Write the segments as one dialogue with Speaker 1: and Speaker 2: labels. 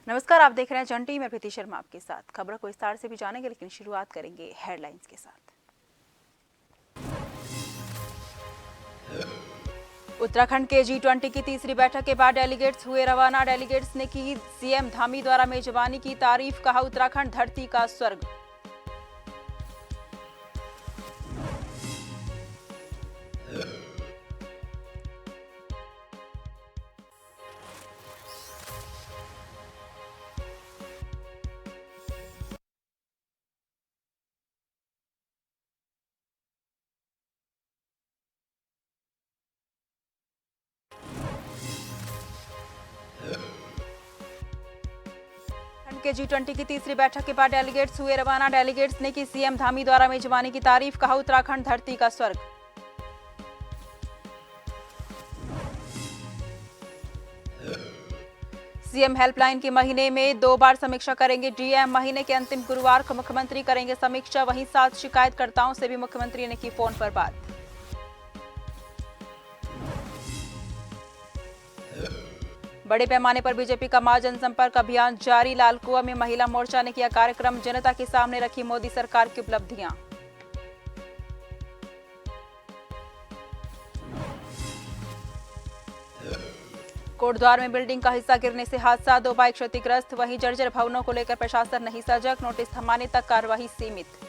Speaker 1: नमस्कार, आप देख रहे हैं जन टी। मैं प्रीति शर्मा आपके साथ। खबरों को विस्तार से भी जानेंगे, लेकिन शुरुआत करेंगे हेडलाइंस के साथ। उत्तराखंड के G20 की तीसरी बैठक के बाद डेलीगेट्स हुए रवाना। डेलीगेट्स ने की सीएम धामी द्वारा मेजबानी की तारीफ। कहा, उत्तराखंड धरती का स्वर्ग। के G20 की तीसरी बैठक के बाद डेलीगेट्स हुए रवाना। डेलीगेट्स ने की सीएम धामी द्वारा मेजबानी की तारीफ। कहा, उत्तराखंड धरती का स्वर्ग। सीएम हेल्पलाइन की महीने में 2 बार समीक्षा करेंगे डीएम। महीने के अंतिम गुरुवार को मुख्यमंत्री करेंगे समीक्षा। वहीं 7 शिकायतकर्ताओं से भी मुख्यमंत्री ने की फोन पर बात। बड़े पैमाने पर बीजेपी का महाजनसंपर्क अभियान जारी। लालकुआ में महिला मोर्चा ने किया कार्यक्रम। जनता के सामने रखी मोदी सरकार की उपलब्धियां। कोटद्वार में बिल्डिंग का हिस्सा गिरने से हादसा। 2 बाइक क्षतिग्रस्त। वहीं जर्जर भवनों को लेकर प्रशासन नहीं सजग। नोटिस थमाने तक कार्रवाई सीमित।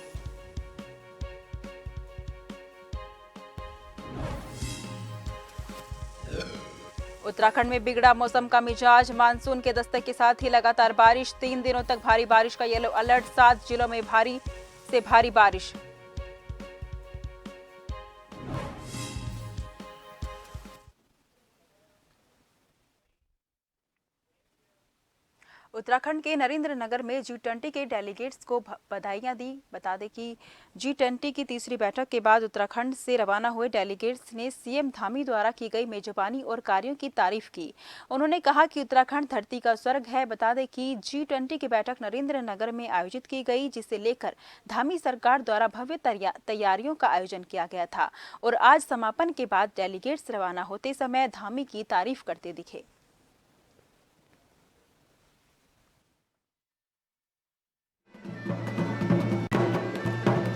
Speaker 1: उत्तराखंड में बिगड़ा मौसम का मिजाज। मानसून के दस्तक के साथ ही लगातार बारिश। 3 दिनों तक भारी बारिश का येलो अलर्ट। 7 जिलों में भारी से भारी बारिश। उत्तराखंड के नरेंद्रनगर में G20 के डेलीगेट्स को बधाइयां दी। बता दें कि G20 की तीसरी बैठक के बाद उत्तराखंड से रवाना हुए डेलीगेट्स ने सीएम धामी द्वारा की गई मेजबानी और कार्यों की तारीफ की। उन्होंने कहा कि उत्तराखंड धरती का स्वर्ग है। बता दें कि G20 की बैठक नरेंद्रनगर में आयोजित की गई, जिसे लेकर धामी सरकार द्वारा भव्य तैयारियों का आयोजन किया गया था और आज समापन के बाद डेलीगेट्स रवाना होते समय धामी की तारीफ करते दिखे।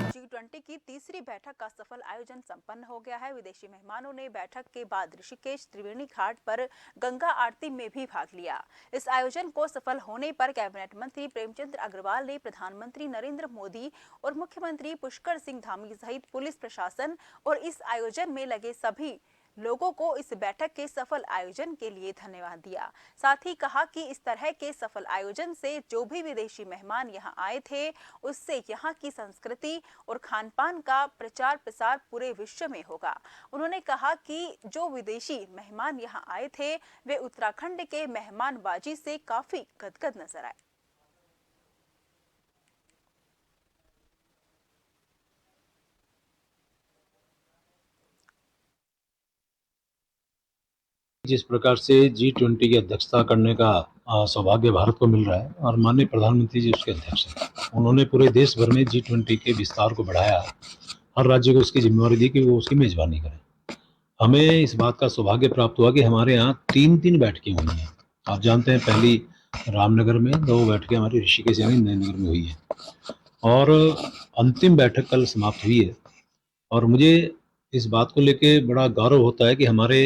Speaker 1: G20 की तीसरी बैठक का सफल आयोजन संपन्न हो गया है। विदेशी मेहमानों ने बैठक के बाद ऋषिकेश त्रिवेणी घाट पर गंगा आरती में भी भाग लिया। इस आयोजन को सफल होने पर कैबिनेट मंत्री प्रेमचंद्र अग्रवाल ने प्रधानमंत्री नरेंद्र मोदी और मुख्यमंत्री पुष्कर सिंह धामी सहित पुलिस प्रशासन और इस आयोजन में लगे सभी लोगों को इस बैठक के सफल आयोजन के लिए धन्यवाद दिया। साथ ही कहा कि इस तरह के सफल आयोजन से जो भी विदेशी मेहमान यहां आए थे, उससे यहां की संस्कृति और खान-पान का प्रचार प्रसार पूरे विश्व में होगा। उन्होंने कहा कि जो विदेशी मेहमान यहां आए थे, वे उत्तराखंड के मेहमानबाजी से काफी गदगद नजर आए।
Speaker 2: जिस प्रकार से G20 की अध्यक्षता करने का सौभाग्य भारत को मिल रहा है और माननीय प्रधानमंत्री जी उसके अध्यक्ष हैं, उन्होंने पूरे देश भर में G20 के विस्तार को बढ़ाया। हर राज्य को उसकी जिम्मेवारी दी कि वो उसकी मेजबानी करें। हमें इस बात का सौभाग्य प्राप्त हुआ कि हमारे यहाँ 3 बैठकें हुई हैं। आप जानते हैं, पहली रामनगर में, 2 बैठकें हमारी ऋषिकेश यानी नरेंद्रनगर में हुई है और अंतिम बैठक कल समाप्त हुई है। और मुझे इस बात को लेके बड़ा गौरव होता है कि हमारे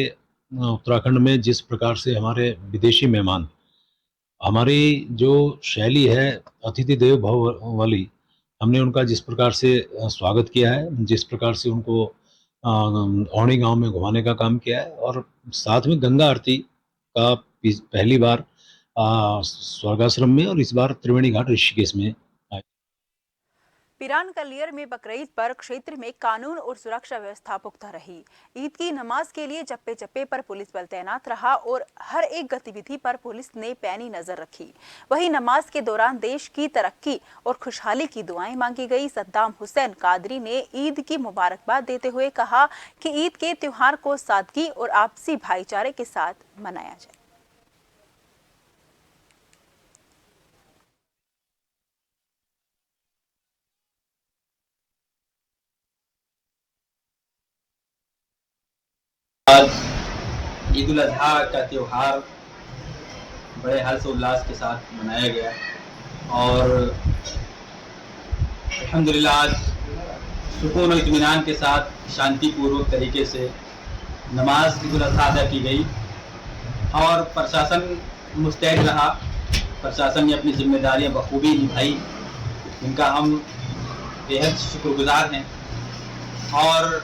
Speaker 2: उत्तराखंड में जिस प्रकार से हमारे विदेशी मेहमान, हमारी जो शैली है अतिथि देवो भव वाली, हमने उनका जिस प्रकार से स्वागत किया है, जिस प्रकार से उनको औणी गांव में घुमाने का काम किया है और साथ में गंगा आरती का पहली बार स्वर्गाश्रम में और इस बार त्रिवेणी घाट ऋषिकेश में।
Speaker 1: पिरान कलियर में बकरीद पर क्षेत्र में कानून और सुरक्षा व्यवस्था पुख्ता रही। ईद की नमाज के लिए चप्पे चप्पे पर पुलिस बल तैनात रहा और हर एक गतिविधि पर पुलिस ने पैनी नजर रखी। वहीं नमाज के दौरान देश की तरक्की और खुशहाली की दुआएं मांगी गई। सद्दाम हुसैन कादरी ने ईद की मुबारकबाद देते हुए कहा कि ईद के त्योहार को सादगी और आपसी भाईचारे के साथ मनाया जाए।
Speaker 3: ईद उल अज़हा का त्यौहार बड़े हर्ष उल्लास के साथ मनाया गया और अल्हम्दुलिल्लाह आज सुकून और इत्मीनान के साथ शांतिपूर्वक तरीके से नमाज ईद उल अज़हा अदा की गई और प्रशासन मुस्तैद रहा। प्रशासन ने अपनी जिम्मेदारियां बखूबी निभाई, इनका हम बेहद शुक्रगुजार हैं और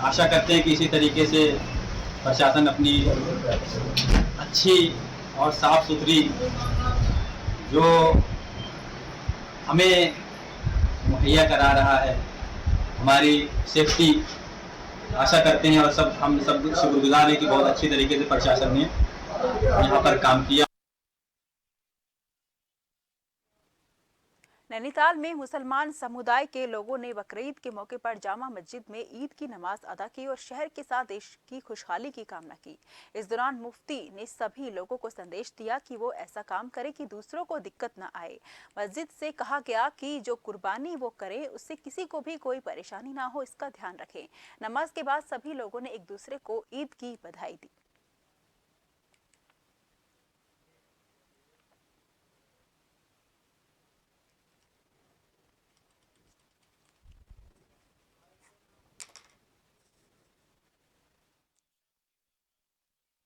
Speaker 3: आशा करते हैं कि इसी तरीके से प्रशासन अपनी अच्छी और साफ़ सुथरी जो हमें मुहैया करा रहा है, हमारी सेफ्टी आशा करते हैं और हम सब शुक्रगुजार हैं कि बहुत अच्छी तरीके से प्रशासन ने यहाँ पर काम किया।
Speaker 1: नैनीताल में मुसलमान समुदाय के लोगों ने बकरीद के मौके पर जामा मस्जिद में ईद की नमाज अदा की और शहर के साथ देश की खुशहाली की कामना की। इस दौरान मुफ्ती ने सभी लोगों को संदेश दिया कि वो ऐसा काम करें कि दूसरों को दिक्कत न आए। मस्जिद से कहा गया कि जो कुर्बानी वो करे उससे किसी को भी कोई परेशानी ना हो, इसका ध्यान रखें। नमाज के बाद सभी लोगों ने एक दूसरे को ईद की बधाई दी।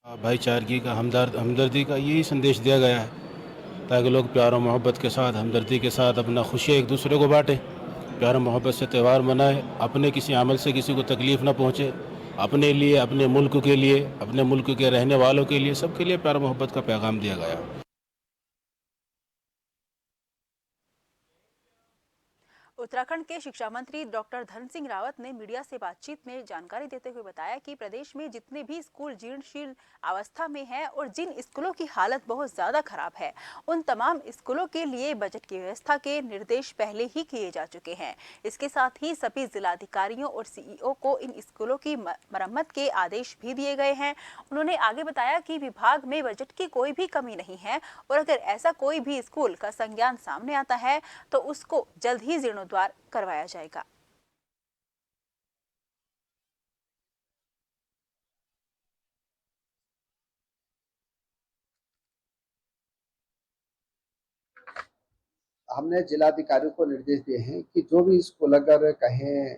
Speaker 4: भाईचारगी का हमदर्दी का यही संदेश दिया गया है ताकि लोग प्यार और मोहब्बत के साथ, हमदर्दी के साथ अपना खुशियाँ एक दूसरे को बांटें, प्यार और मोहब्बत से त्यौहार मनाएं, अपने किसी अमल से किसी को तकलीफ़ ना पहुँचे, अपने लिए, अपने मुल्क के लिए, अपने मुल्क के रहने वालों के लिए, सबके लिए प्यार और मोहब्बत का पैगाम दिया गया।
Speaker 1: उत्तराखंड के शिक्षा मंत्री डॉक्टर धन सिंह रावत ने मीडिया से बातचीत में जानकारी देते हुए बताया कि प्रदेश में जितने भी स्कूल जीर्णशील अवस्था में हैं और जिन स्कूलों की हालत बहुत ज्यादा खराब है, उन तमाम स्कूलों के लिए बजट की व्यवस्था के निर्देश पहले ही किए जा चुके हैं। इसके साथ ही सभी जिलाधिकारियों और सीईओ को इन स्कूलों की मरम्मत के आदेश भी दिए गए हैं। उन्होंने आगे बताया कि विभाग में बजट की कोई भी कमी नहीं है और अगर ऐसा कोई भी स्कूल का संज्ञान सामने आता है तो उसको जल्द ही जीर्णोद्धार करवाया जाएगा।
Speaker 5: हमने जिलाधिकारियों को निर्देश दिए हैं कि जो भी स्कूल अगर कहें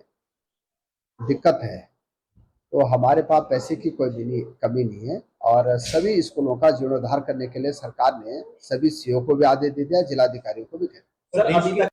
Speaker 5: दिक्कत है तो हमारे पास पैसे की कोई भी कमी नहीं है और सभी स्कूलों का जीर्णोद्धार करने के लिए सरकार ने सभी सीओ को भी आदेश दे दिया, जिलाधिकारियों को भी कह दिया।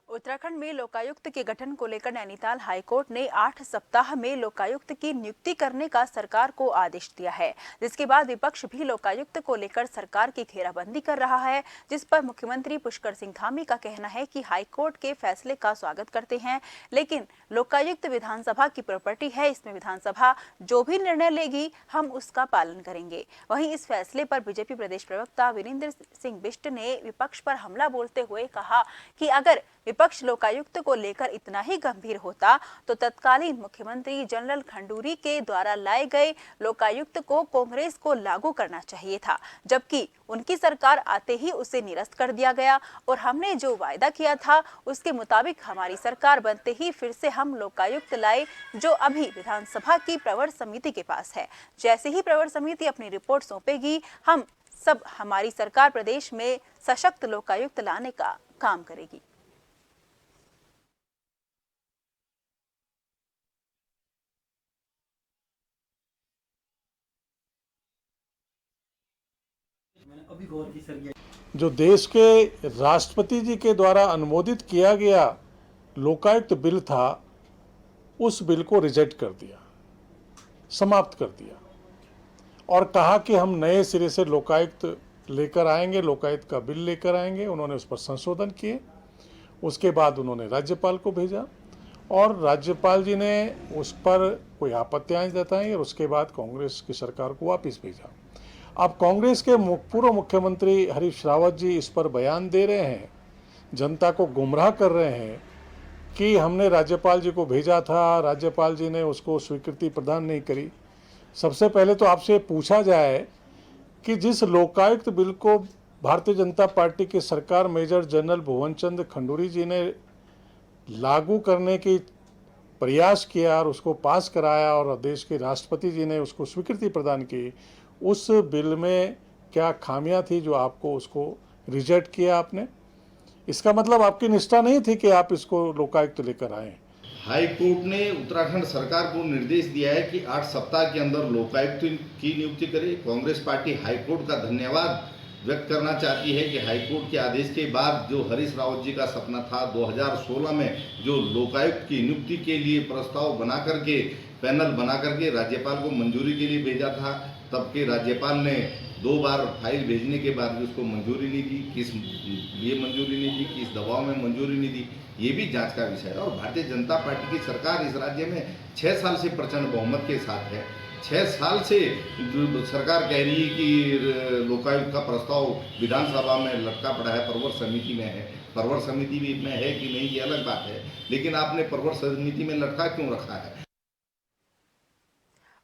Speaker 1: उत्तराखंड में लोकायुक्त के गठन को लेकर नैनीताल हाईकोर्ट ने 8 सप्ताह में लोकायुक्त की नियुक्ति करने का सरकार को आदेश दिया है, जिसके बाद विपक्ष भी लोकायुक्त को लेकर सरकार की घेराबंदी कर रहा है, जिस पर मुख्यमंत्री पुष्कर सिंह धामी का कहना है कि हाईकोर्ट के फैसले का स्वागत करते हैं, लेकिन लोकायुक्त विधानसभा की प्रॉपर्टी है, इसमें विधानसभा जो भी निर्णय लेगी हम उसका पालन करेंगे। वहीं इस फैसले पर बीजेपी प्रदेश प्रवक्ता वीरेंद्र सिंह बिष्ट ने विपक्ष पर हमला बोलते हुए कहा कि अगर विपक्ष लोकायुक्त को लेकर इतना ही गंभीर होता तो तत्कालीन मुख्यमंत्री जनरल खंडूरी के द्वारा लाए गए लोकायुक्त को कांग्रेस को लागू करना चाहिए था, जबकि उनकी सरकार आते ही उसे निरस्त कर दिया गया और हमने जो वायदा किया था उसके मुताबिक हमारी सरकार बनते ही फिर से हम लोकायुक्त लाए, जो अभी विधानसभा की प्रवर समिति के पास है। जैसे ही प्रवर समिति अपनी रिपोर्ट सौंपेगी, हम सब हमारी सरकार प्रदेश में सशक्त लोकायुक्त लाने का काम करेगी।
Speaker 6: जो देश के राष्ट्रपति जी के द्वारा अनुमोदित किया गया लोकायुक्त बिल था, उस बिल को रिजेक्ट कर दिया, समाप्त कर दिया और कहा कि हम नए सिरे से लोकायुक्त लेकर आएंगे, लोकायुक्त का बिल लेकर आएंगे। उन्होंने उस पर संशोधन किए, उसके बाद उन्होंने राज्यपाल को भेजा और राज्यपाल जी ने उस पर कोई आपत्तियां जताई और उसके बाद कांग्रेस की सरकार को वापस भेजा। अब कांग्रेस के पूर्व मुख्यमंत्री हरीश रावत जी इस पर बयान दे रहे हैं, जनता को गुमराह कर रहे हैं कि हमने राज्यपाल जी को भेजा था, राज्यपाल जी ने उसको स्वीकृति प्रदान नहीं करी। सबसे पहले तो आपसे पूछा जाए कि जिस लोकायुक्त बिल को भारतीय जनता पार्टी की सरकार मेजर जनरल भुवन चंद खंडूरी जी ने लागू करने की प्रयास किया और उसको पास कराया और देश के राष्ट्रपति जी ने उसको स्वीकृति प्रदान की, उस बिल में क्या खामियां थी जो आपको उसको रिजेक्ट किया आपने? इसका मतलब आपकी निष्ठा नहीं थी कि आप इसको लोकायुक्त लेकर आए।
Speaker 7: हाई कोर्ट ने उत्तराखंड सरकार को निर्देश दिया है कि 8 सप्ताह के अंदर लोकायुक्त की नियुक्ति करे। कांग्रेस पार्टी हाई कोर्ट का धन्यवाद व्यक्त करना चाहती है कि हाई कोर्ट के आदेश के बाद जो हरीश रावत जी का सपना था 2016 में जो लोकायुक्त की नियुक्ति के लिए प्रस्ताव बना करके पैनल बना करके राज्यपाल को मंजूरी के लिए भेजा था, तब के राज्यपाल ने 2 बार फाइल भेजने के बाद भी उसको मंजूरी नहीं दी। किस लिए मंजूरी नहीं दी, किस दबाव में मंजूरी नहीं दी, ये भी जांच का विषय है। और भारतीय जनता पार्टी की सरकार इस राज्य में 6 साल से प्रचंड बहुमत के साथ है। 6 साल से सरकार कह रही है कि लोकायुक्त का प्रस्ताव विधानसभा में लटका पड़ा है, परवर समिति में है। परवर समिति में है कि नहीं ये अलग बात है, लेकिन आपने परवर समिति में लटका क्यों रखा है?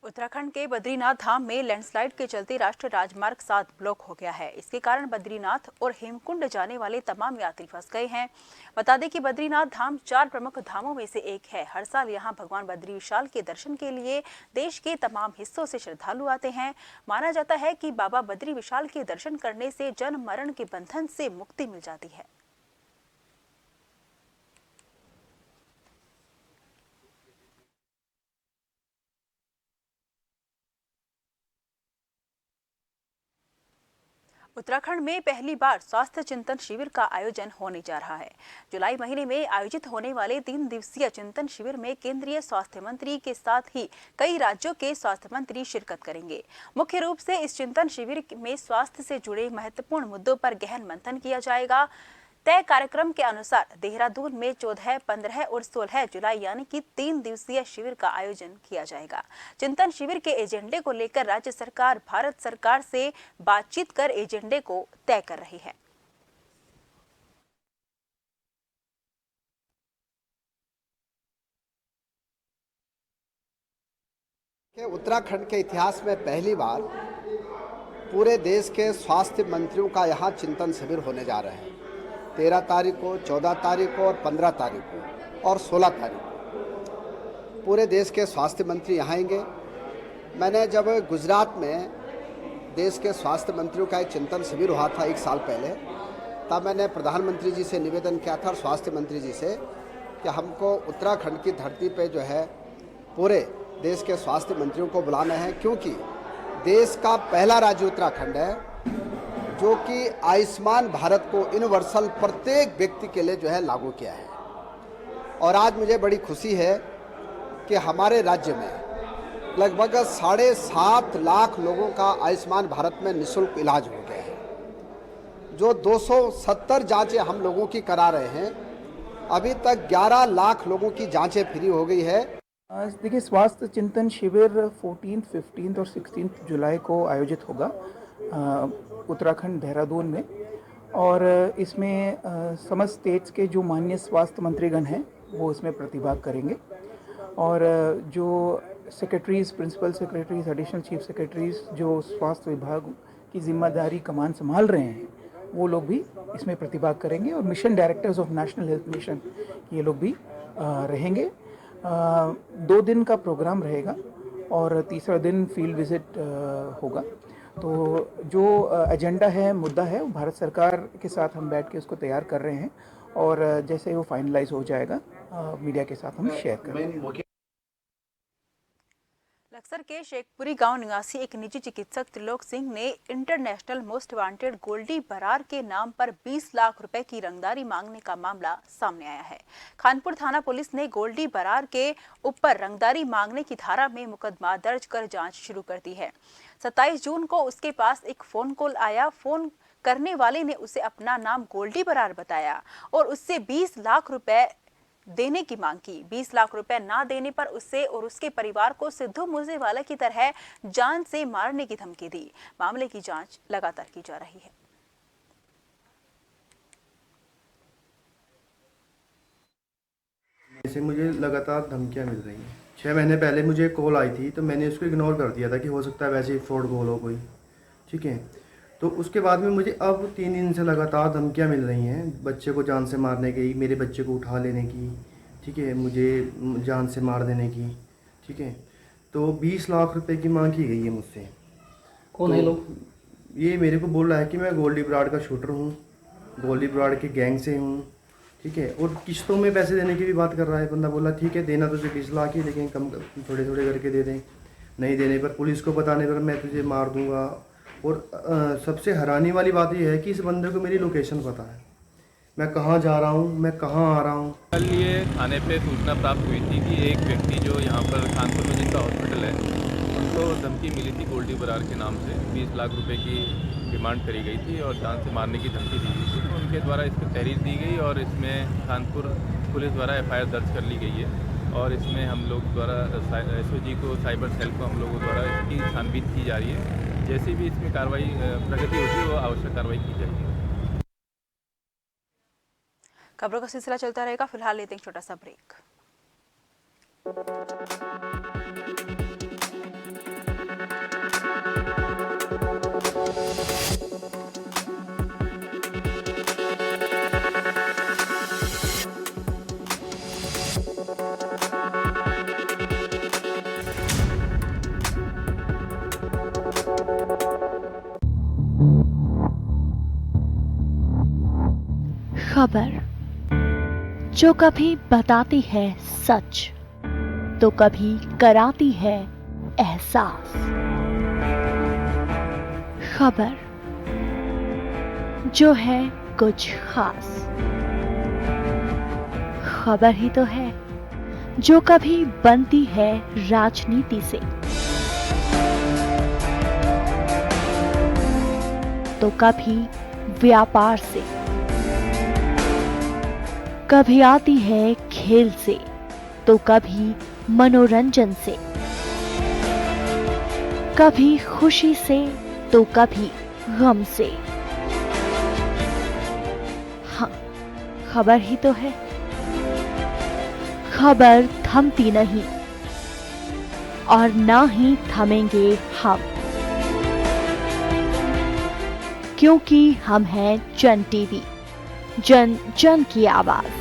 Speaker 1: उत्तराखंड के बद्रीनाथ धाम में लैंडस्लाइड के चलते राष्ट्रीय राजमार्ग 7 ब्लॉक हो गया है। इसके कारण बद्रीनाथ और हेमकुंड जाने वाले तमाम यात्री फंस गए हैं। बता दें कि बद्रीनाथ धाम 4 प्रमुख धामों में से एक है। हर साल यहां भगवान बद्री विशाल के दर्शन के लिए देश के तमाम हिस्सों से श्रद्धालु आते हैं। माना जाता है कि बाबा बद्री विशाल के दर्शन करने से जन्म मरण के बंधन से मुक्ति मिल जाती है। उत्तराखंड में पहली बार स्वास्थ्य चिंतन शिविर का आयोजन होने जा रहा है। जुलाई महीने में आयोजित होने वाले 3 दिवसीय चिंतन शिविर में केंद्रीय स्वास्थ्य मंत्री के साथ ही कई राज्यों के स्वास्थ्य मंत्री शिरकत करेंगे। मुख्य रूप से इस चिंतन शिविर में स्वास्थ्य से जुड़े महत्वपूर्ण मुद्दों पर गहन मंथन किया जाएगा। तय कार्यक्रम के अनुसार देहरादून में 14, 15 और 16 जुलाई यानी कि 3 दिवसीय शिविर का आयोजन किया जाएगा। चिंतन शिविर के एजेंडे को लेकर राज्य सरकार भारत सरकार से बातचीत कर एजेंडे को तय कर रही है।
Speaker 5: उत्तराखंड के इतिहास में पहली बार पूरे देश के स्वास्थ्य मंत्रियों का यहाँ चिंतन शिविर होने जा रहे हैं। 13 तारीख को, 14 तारीख को और 15 तारीख को और 16 तारीख को पूरे देश के स्वास्थ्य मंत्री यहाँ आएंगे। मैंने जब गुजरात में देश के स्वास्थ्य मंत्रियों का एक चिंतन शिविर हुआ था 1 साल पहले, तब मैंने प्रधानमंत्री जी से निवेदन किया था और स्वास्थ्य मंत्री जी से कि हमको उत्तराखंड की धरती पे जो है पूरे देश के स्वास्थ्य मंत्रियों को बुलाना है, क्योंकि देश का पहला राज्य उत्तराखंड है जो कि आयुष्मान भारत को यूनिवर्सल प्रत्येक व्यक्ति के लिए जो है लागू किया है। और आज मुझे बड़ी खुशी है कि हमारे राज्य में लगभग 7.5 लाख लोगों का आयुष्मान भारत में निःशुल्क इलाज हो गया है। जो 270 जांचें हम लोगों की करा रहे हैं, अभी तक 11 लाख लोगों की जांचें फ्री हो गई है।
Speaker 8: देखिए, स्वास्थ्य चिंतन शिविर 14, 15 और 16 जुलाई को आयोजित होगा उत्तराखंड देहरादून में, और इसमें समस्त स्टेट्स के जो माननीय स्वास्थ्य मंत्रीगण हैं वो इसमें प्रतिभाग करेंगे। और जो secretaries, principal secretaries, additional chief secretaries जो स्वास्थ्य विभाग की जिम्मेदारी कमान संभाल रहे हैं, वो लोग भी इसमें प्रतिभाग करेंगे। और mission directors of national health mission ये लोग भी रहेंगे। 2 दिन का प्रोग्राम रहेगा और तीसरा दिन फील्ड विजिट होगा। तो जो एजेंडा है, मुद्दा है, वो भारत सरकार के साथ हम बैठ के उसको तैयार कर रहे हैं, और जैसे वो फाइनलाइज हो जाएगा मीडिया के साथ हम शेयर करेंगे।
Speaker 1: लक्सर के शेखपुरी गांव निवासी एक निजी चिकित्सक त्रिलोक सिंह ने international most wanted Goldy Brar के नाम पर 20 लाख रुपए की रंगदारी मांगने का मामला सामने आया है। खानपुर थाना पुलिस ने गोल्डी बरार के ऊपर रंगदारी मांगने की धारा में मुकदमा दर्ज कर जांच शुरू कर दी है। 27 जून को उसके पास एक फोन कॉल आया। फोन करने वाले ने उसे अपना नाम गोल्डी बरार बताया और उससे 20 लाख रुपए देने की मांग की। 20 लाख रुपए ना देने पर उसे और उसके परिवार को सिद्धू मूसेवाला की तरह जान से मारने की धमकी दी। मामले की जांच लगातार की जा रही है।
Speaker 9: ऐसे मुझे लगातार धमकियां मिल रही हैं। 6 महीने पहले मुझे कॉल आई थी, तो मैंने उसको इग्नोर कर दिया था कि हो सकता है वैसे ही फ्रॉड कॉल हो कोई, ठीक है। तो उसके बाद में मुझे अब 3 दिन से लगातार धमकियां मिल रही हैं, बच्चे को जान से मारने की, मेरे बच्चे को उठा लेने की, ठीक है, मुझे जान से मार देने की, ठीक है। तो 20 लाख रुपए की मांग की गई है मुझसे।
Speaker 10: कौन है लोग?
Speaker 9: ये मेरे को बोल रहा है कि मैं गोल्डी ब्राड का शूटर हूँ, गोल्डी ब्राड के गैंग से हूँ, ठीक है। और किस्तों में पैसे देने की भी बात कर रहा है। बंदा बोला ठीक है, देना तुझे 20 लाख ही, लेकिन कम थोड़े थोड़े करके दे दें, नहीं देने पर, पुलिस को बताने पर मैं तुझे मार दूंगा। और सबसे हैरानी वाली बात यह है कि इस बंदे को मेरी लोकेशन पता है, मैं कहाँ जा रहा हूँ, मैं कहाँ आ रहा हूँ।
Speaker 11: कल ये थाने पे सूचना प्राप्त हुई थी कि एक व्यक्ति जो यहाँ पर कानपुर में जिसका हॉस्पिटल है, उनको धमकी मिली थी गोल्डी बरार के नाम से। 20 लाख रुपए की डिमांड करी गई थी और जान से मारने की धमकी दी गई थी। तो उनके द्वारा इस पर तहरीर दी गई और इसमें कानपुर पुलिस द्वारा FIR दर्ज कर ली गई है। और इसमें हम लोग द्वारा SOG को, साइबर सेल को हम लोगों द्वारा इसकी छानबीन की जा रही है। जैसी भी इसमें कार्रवाई प्रगति होती है वो आवश्यक कार्रवाई की जाएगी।
Speaker 1: खबरों का सिलसिला चलता रहेगा, फिलहाल लेते हैं एक छोटा सा ब्रेक।
Speaker 12: खबर जो कभी बताती है सच तो कभी कराती है एहसास। खबर जो है कुछ खास। खबर ही तो है जो कभी बनती है राजनीति से तो कभी व्यापार से, कभी आती है खेल से तो कभी मनोरंजन से, कभी खुशी से तो कभी गम से। हाँ, खबर ही तो है। खबर थमती नहीं और ना ही थमेंगे हम, क्योंकि हम हैं जन टीवी, जन जन की आवाज।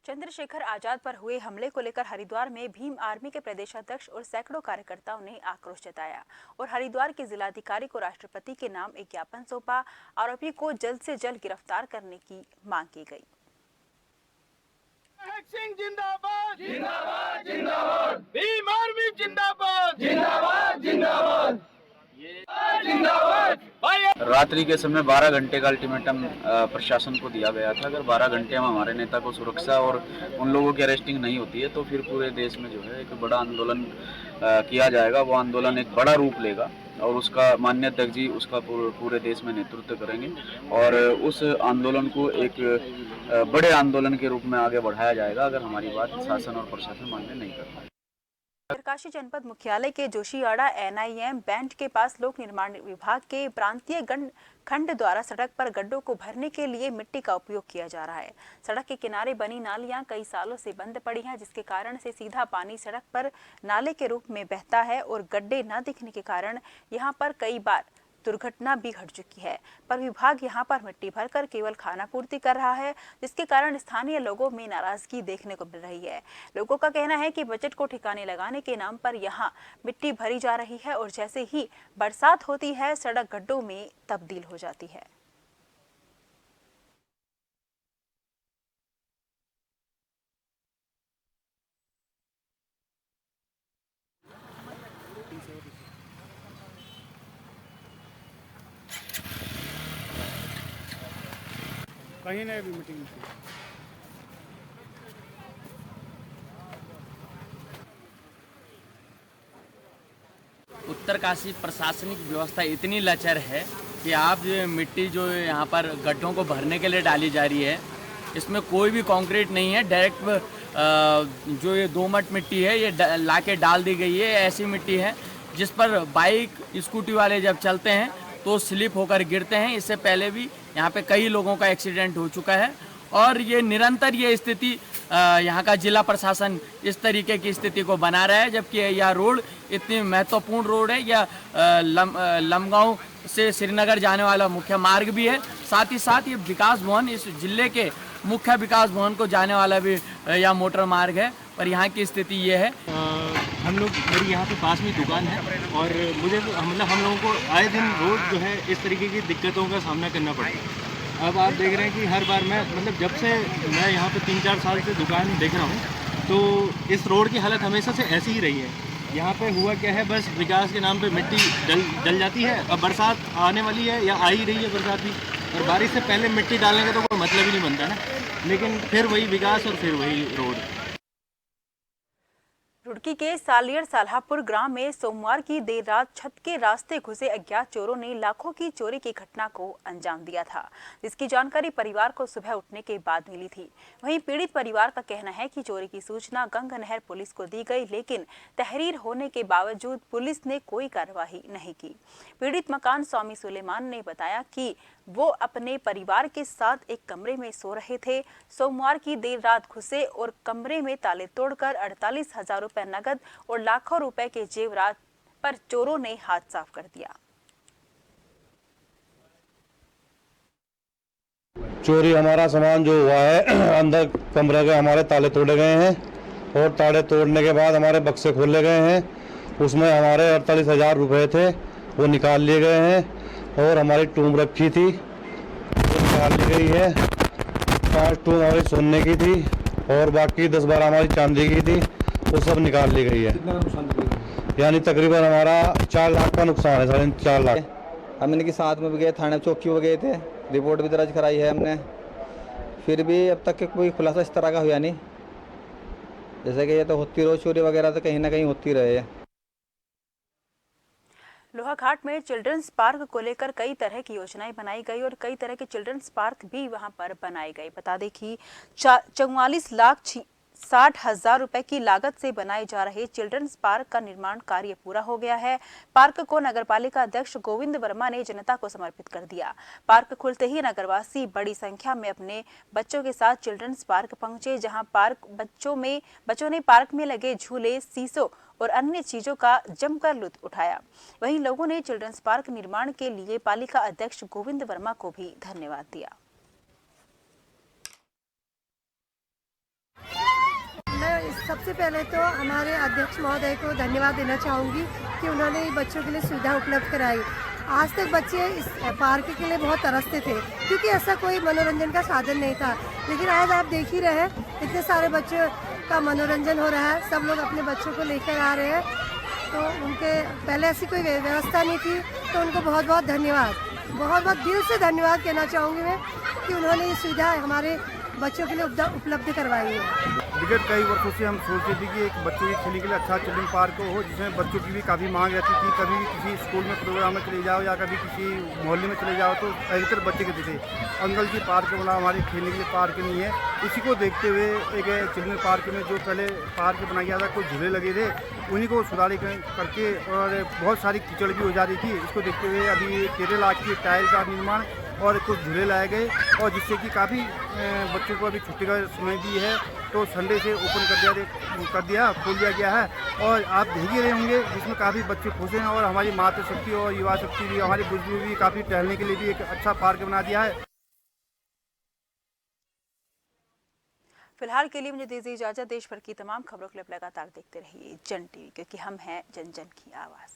Speaker 1: चंद्रशेखर आजाद पर हुए हमले को लेकर हरिद्वार में भीम आर्मी के प्रदेशाध्यक्ष और सैकड़ों कार्यकर्ताओं ने आक्रोश जताया और हरिद्वार के जिलाधिकारी को राष्ट्रपति के नाम एक ज्ञापन सौंपा। आरोपी को जल्द से जल्द गिरफ्तार करने की मांग की गई।
Speaker 13: जिंदाबाद जिंदाबाद जिंदाबाद, भीम आर्मी जिंदाबाद जिंदाबाद जिंदाबाद जिंदाबाद।
Speaker 3: रात्रि के समय 12 घंटे का अल्टीमेटम प्रशासन को दिया गया था। अगर 12 घंटे में हमारे नेता को सुरक्षा और उन लोगों की अरेस्टिंग नहीं होती है तो फिर पूरे देश में जो है एक बड़ा आंदोलन किया जाएगा। वो आंदोलन एक बड़ा रूप लेगा और उसका माननीय अध्यक्ष जी उसका पूरे देश में नेतृत्व करेंगे और उस आंदोलन को एक बड़े आंदोलन के रूप में आगे बढ़ाया जाएगा अगर हमारी बात शासन और प्रशासन मान्य नहीं करता है।
Speaker 1: उत्तरकाशी जनपद मुख्यालय के जोशीआड़ा NIM बैंड के पास लोक निर्माण विभाग के प्रांतीय खंड द्वारा सड़क पर गड्ढों को भरने के लिए मिट्टी का उपयोग किया जा रहा है। सड़क के किनारे बनी नालियां कई सालों से बंद पड़ी हैं, जिसके कारण से सीधा पानी सड़क पर नाले के रूप में बहता है और गड्ढे न दिखने के कारण यहां पर कई बार दुर्घटना भी घट चुकी है। पर विभाग यहां पर मिट्टी भरकर केवल खाना पूर्ति कर रहा है, जिसके कारण स्थानीय लोगों में नाराजगी देखने को मिल रही है। लोगों का कहना है कि बजट को ठिकाने लगाने के नाम पर यहां मिट्टी भरी जा रही है और जैसे ही बरसात होती है सड़क गड्ढों में तब्दील हो जाती है।
Speaker 6: कहीं नहीं भी मीटिंग
Speaker 14: उत्तरकाशी प्रशासनिक व्यवस्था इतनी लचर है कि आप जो मिट्टी जो यहाँ पर गड्ढों को भरने के लिए डाली जा रही है, इसमें कोई भी कंक्रीट नहीं है। डायरेक्ट जो ये दोमट मिट्टी है ये लाके डाल दी गई है। ऐसी मिट्टी है जिस पर बाइक स्कूटी वाले जब चलते हैं तो स्लिप होकर गिरते हैं। इससे पहले भी यहाँ पे कई लोगों का एक्सीडेंट हो चुका है और ये निरंतर ये स्थिति यहाँ का जिला प्रशासन इस तरीके की स्थिति को बना रहा है, जबकि यह रोड इतनी महत्वपूर्ण रोड है। यह लमगांव से श्रीनगर जाने वाला मुख्य मार्ग भी है। साथ ही साथ ये विकास भवन, इस जिले के मुख्य विकास भवन को जाने वाला भी यह मोटर मार्ग है। पर यहाँ की स्थिति ये है।
Speaker 15: हम लोग, मेरी यहाँ पे पास में दुकान है और मुझे मतलब हम लोगों को आए दिन रोज जो है इस तरीके की दिक्कतों का सामना करना पड़ता है। अब आप देख रहे हैं कि हर बार मैं मतलब जब से मैं यहाँ पे 3-4 साल से दुकान देख रहा हूँ तो इस रोड की हालत हमेशा से ऐसी ही रही है। यहाँ पे हुआ क्या है, बस विकास के नाम पे मिट्टी जल जाती है। अब बरसात आने वाली है या आ ही रही है बरसात भी, और बारिश से पहले मिट्टी डालने का तो कोई मतलब ही नहीं बनता ना, लेकिन फिर वही विकास और फिर वही रोड।
Speaker 1: रुड़की के सालियर साल्हापुर ग्राम में सोमवार की देर रात छत के रास्ते घुसे अज्ञात चोरों ने लाखों की चोरी की घटना को अंजाम दिया था, जिसकी जानकारी परिवार को सुबह उठने के बाद मिली थी। वहीं पीड़ित परिवार का कहना है कि चोरी की सूचना गंगानहर पुलिस को दी गई, लेकिन तहरीर होने के बावजूद पुलिस ने कोई कार्रवाई नहीं की। पीड़ित मकान स्वामी सुलेमान ने बताया कि वो अपने परिवार के साथ एक कमरे में सो रहे थे। सोमवार की देर रात घुसे और कमरे में ताले तोड़कर 48,000 रुपए नगद और लाखों रुपए के जेवरात पर चोरों ने हाथ साफ कर दिया।
Speaker 16: चोरी हमारा सामान जो हुआ है, अंदर कमरे के हमारे ताले तोड़े गए हैं और ताले तोड़ने के बाद हमारे बक्से खोले गए हैं। उसमें हमारे 48,000 रुपए थे, वो निकाल लिए गए हैं और हमारी टूम रखी थी वो निकाल ली गई है। 5 टूम हमारी सोने की थी और बाकी 10-12 हमारी चांदी की थी, वो सब निकाल ली गई है। यानी तकरीबन हमारा 4 लाख का नुकसान है, 4.5 लाख।
Speaker 17: हम इनके साथ में भी गए, थाने चौकी में गए थे, रिपोर्ट भी दर्ज कराई है हमने, फिर भी अब तक कोई खुलासा इस तरह का हुआ नहीं। जैसे कि ये तो होती रोज चोरी वगैरह तो कहीं ना कहीं होती रहे है।
Speaker 1: लोहाघाट में चिल्ड्रंस पार्क को लेकर कई तरह की योजनाएं बनाई गई और कई तरह के चिल्ड्रंस पार्क भी वहां पर बनाए गए। बता दें कि 44,60,000 रुपए की लागत से बनाए जा रहे चिल्ड्रंस पार्क का निर्माण कार्य पूरा हो गया है। पार्क को नगरपालिका अध्यक्ष गोविंद वर्मा ने जनता को समर्पित कर दिया। पार्क खुलते ही नगरवासी बड़ी संख्या में अपने बच्चों के साथ चिल्ड्रंस पार्क पहुंचे, जहां बच्चों ने पार्क में लगे झूले, शीशों और अन्य चीजों का जमकर लुत्फ उठाया। वहीं लोगों ने चिल्ड्रंस पार्क निर्माण के लिए पालिका अध्यक्ष गोविंद वर्मा को भी धन्यवाद दिया।
Speaker 18: सबसे पहले तो हमारे अध्यक्ष महोदय को धन्यवाद देना चाहूँगी कि उन्होंने बच्चों के लिए सुविधा उपलब्ध कराई। आज तक बच्चे इस पार्क के लिए बहुत तरसते थे क्योंकि ऐसा कोई मनोरंजन का साधन नहीं था, लेकिन आज आप देख ही रहे हैं इतने सारे बच्चों का मनोरंजन हो रहा है। सब लोग अपने बच्चों को लेकर आ रहे हैं, तो उनके पहले ऐसी कोई व्यवस्था नहीं थी, तो उनको बहुत बहुत धन्यवाद, बहुत बहुत दिल से धन्यवाद कहना चाहूँगी मैं कि उन्होंने ये सुविधा हमारे बच्चों के लिए उपलब्ध करवाई है।
Speaker 19: विगत कई वर्षों से हम सोचते थे कि एक बच्चों के खेलने के लिए अच्छा चिल्ड्रन पार्क हो जिसमें बच्चों की भी काफ़ी मांग रहती थी। कभी भी किसी स्कूल में प्रोग्राम में चले जाओ या कभी किसी मोहल्ले में चले जाओ तो अधिकतर बच्चे कहते थे अंकल जी पार्क बना, हमारे खेलने के लिए पार्क नहीं है। इसी को देखते हुए एक चिल्ड्रन पार्क में जो पहले पार्क बनाया गया था, कुछ झूले लगे थे, उन्हीं को सुधार करके और बहुत सारी कीचड़ भी हो जा रही थी। इसको देखते हुए अभी 13 लाख की टाइल का निर्माण और कुछ झूले लाए गए, और जिससे कि काफ़ी बच्चों को अभी छुट्टी का समय भी है तो संडे से ओपन खोल दिया गया है। और आप देख ही रहे होंगे जिसमें काफ़ी बच्चे खुश हैं, और हमारी मातृशक्ति और युवा शक्ति भी, हमारे बुजुर्ग भी काफ़ी टहलने के लिए भी एक अच्छा पार्क बना दिया है।
Speaker 1: फिलहाल के लिए मुझे दीजिए इजाजत। देश भर की तमाम खबरों के लिए लगातार देखते रहिए जन टीवी, क्योंकि हम हैं जन जन की आवाज़।